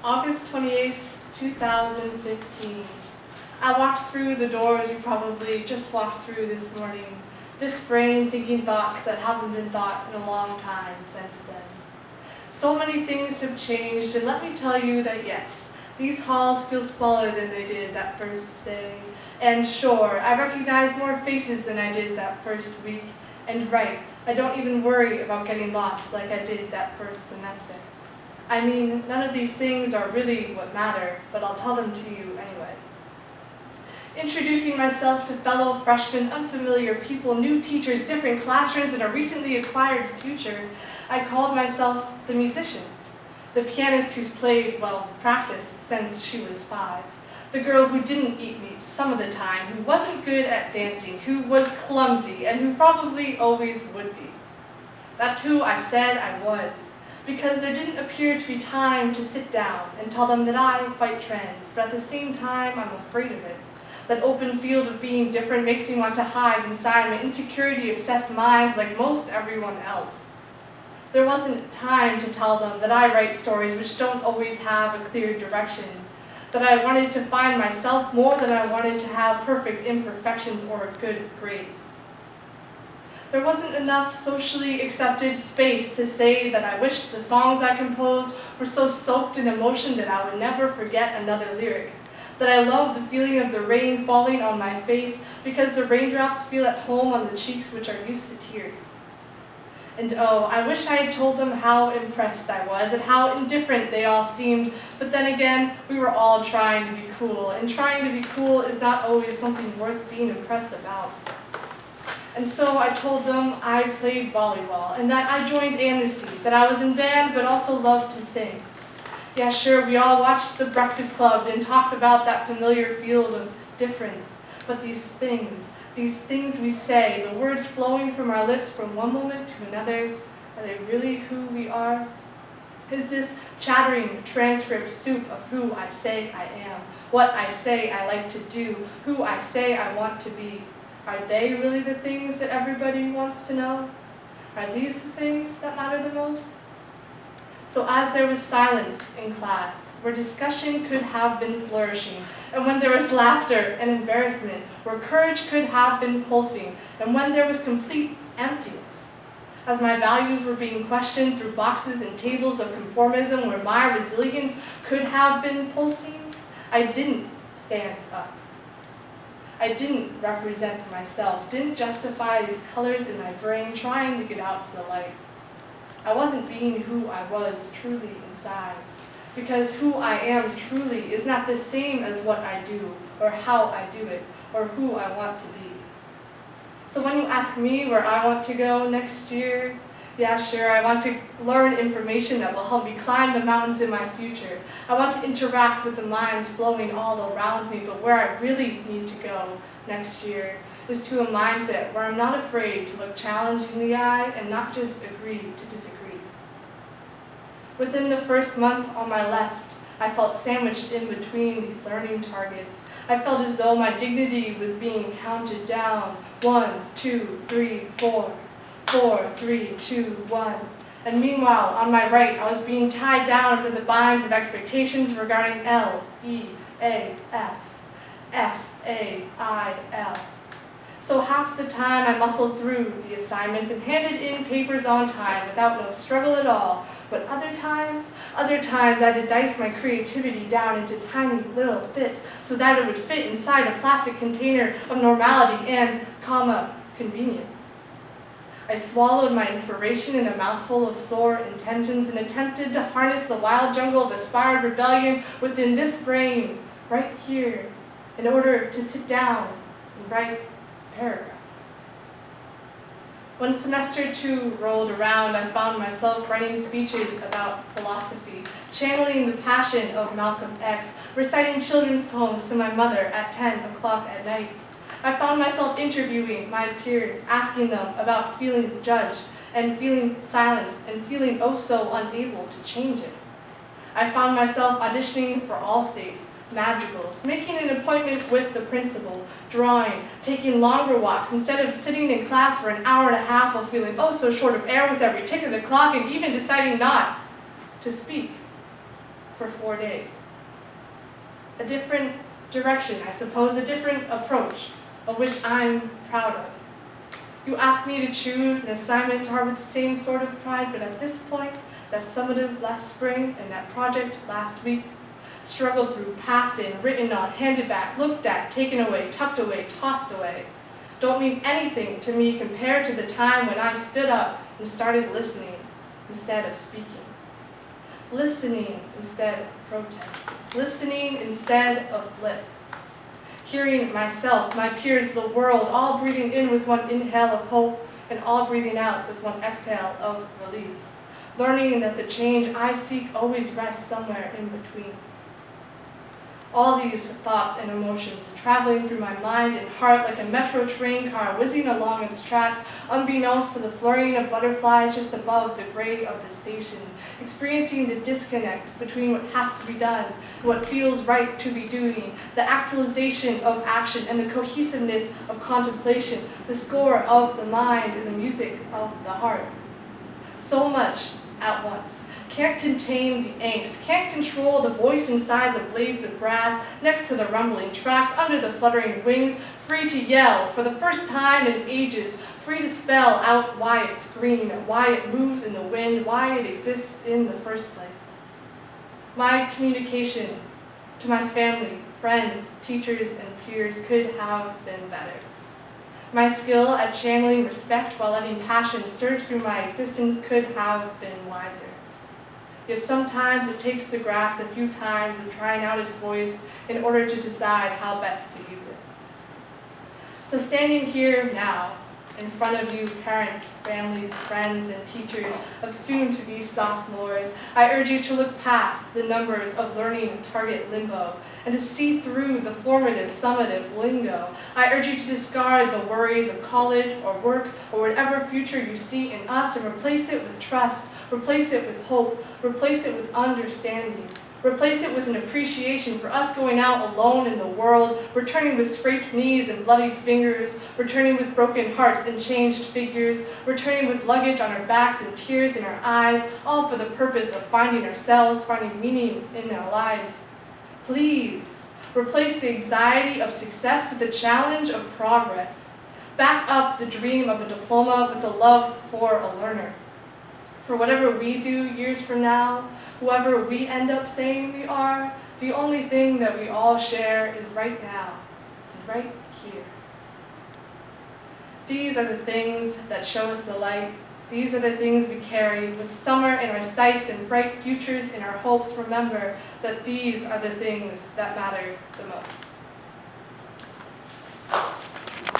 August 28th, 2015. I walked through the doors you probably just walked through this morning, this brain thinking thoughts that haven't been thought in a long time since then. So many things have changed, and let me tell you that yes, these halls feel smaller than they did that first day. And sure, I recognize more faces than I did that first week. And right, I don't even worry about getting lost like I did that first semester. I mean, none of these things are really what matter, but I'll tell them to you anyway. Introducing myself to fellow freshmen, unfamiliar people, new teachers, different classrooms, and a recently acquired future, I called myself the musician. The pianist who's played, well, practiced since she was 5. The girl who didn't eat meat some of the time, who wasn't good at dancing, who was clumsy, and who probably always would be. That's who I said I was, because there didn't appear to be time to sit down and tell them that I fight trends, but at the same time, I'm afraid of it. That open field of being different makes me want to hide inside my insecurity-obsessed mind like most everyone else. There wasn't time to tell them that I write stories which don't always have a clear direction, that I wanted to find myself more than I wanted to have perfect imperfections or good grades. There wasn't enough socially accepted space to say that I wished the songs I composed were so soaked in emotion that I would never forget another lyric, that I loved the feeling of the rain falling on my face because the raindrops feel at home on the cheeks which are used to tears. And oh, I wish I had told them how impressed I was and how indifferent they all seemed, but then again, we were all trying to be cool, and trying to be cool is not always something worth being impressed about. And so I told them I played volleyball, and that I joined Amnesty, that I was in band but also loved to sing. Yeah, sure, we all watched The Breakfast Club and talked about that familiar field of difference, but these things we say, the words flowing from our lips from one moment to another, are they really who we are? Is this chattering transcript soup of who I say I am, what I say I like to do, who I say I want to be? Are they really the things that everybody wants to know? Are these the things that matter the most? So as there was silence in class, where discussion could have been flourishing, and when there was laughter and embarrassment, where courage could have been pulsing, and when there was complete emptiness, as my values were being questioned through boxes and tables of conformism where my resilience could have been pulsing, I didn't stand up. I didn't represent myself, didn't justify these colors in my brain trying to get out to the light. I wasn't being who I was truly inside, because who I am truly is not the same as what I do, or how I do it, or who I want to be. So when you ask me where I want to go next year, yeah, sure, I want to learn information that will help me climb the mountains in my future. I want to interact with the minds flowing all around me, but where I really need to go next year is to a mindset where I'm not afraid to look challenge in the eye and not just agree to disagree. Within the first month on my left, I felt sandwiched in between these learning targets. I felt as though my dignity was being counted down. 1, 2, 3, 4. 4, 3, 2, 1. And meanwhile, on my right, I was being tied down to the binds of expectations regarding L, E, A, F, F, A, I, L. So half the time I muscled through the assignments and handed in papers on time without no struggle at all. But other times I had to dice my creativity down into tiny little bits so that it would fit inside a plastic container of normality and, convenience. I swallowed my inspiration in a mouthful of sore intentions and attempted to harness the wild jungle of aspired rebellion within this brain, right here, in order to sit down and write a paragraph. When semester 2 rolled around, I found myself writing speeches about philosophy, channeling the passion of Malcolm X, reciting children's poems to my mother at 10 o'clock at night. I found myself interviewing my peers, asking them about feeling judged and feeling silenced and feeling oh so unable to change it. I found myself auditioning for all states, madrigals, making an appointment with the principal, drawing, taking longer walks instead of sitting in class for an hour and a half while feeling oh so short of air with every tick of the clock and even deciding not to speak. for 4 days. A different direction, I suppose, a different approach, of which I'm proud of. You asked me to choose an assignment to harbor the same sort of pride, but at this point, that summative last spring and that project last week, struggled through, passed in, written on, handed back, looked at, taken away, tucked away, tossed away, don't mean anything to me compared to the time when I stood up and started listening instead of speaking. Listening instead of protest. Listening instead of bliss. Hearing myself, my peers, the world, all breathing in with one inhale of hope and all breathing out with one exhale of release. Learning that the change I seek always rests somewhere in between. All these thoughts and emotions traveling through my mind and heart like a metro train car whizzing along its tracks, unbeknownst to the flurrying of butterflies just above the grade of the station, experiencing the disconnect between what has to be done and what feels right to be doing, the actualization of action and the cohesiveness of contemplation, the score of the mind and the music of the heart. So much at once. Can't contain the angst, can't control the voice inside the blades of grass, next to the rumbling tracks, under the fluttering wings, free to yell for the first time in ages, free to spell out why it's green, why it moves in the wind, why it exists in the first place. My communication to my family, friends, teachers, and peers could have been better. My skill at channeling respect while letting passion surge through my existence could have been wiser. Yet sometimes it takes the grass a few times of trying out its voice in order to decide how best to use it. So standing here now, in front of you, parents, families, friends, and teachers of soon-to-be sophomores, I urge you to look past the numbers of learning target limbo and to see through the formative, summative lingo. I urge you to discard the worries of college or work or whatever future you see in us and replace it with trust, replace it with hope, replace it with understanding. Replace it with an appreciation for us going out alone in the world, returning with scraped knees and bloodied fingers, returning with broken hearts and changed figures, returning with luggage on our backs and tears in our eyes, all for the purpose of finding ourselves, finding meaning in our lives. Please, replace the anxiety of success with the challenge of progress. Back up the dream of a diploma with the love for a learner. For whatever we do years from now, whoever we end up saying we are, the only thing that we all share is right now, and right here. These are the things that show us the light. These are the things we carry. With summer in our sights and bright futures in our hopes, remember that these are the things that matter the most.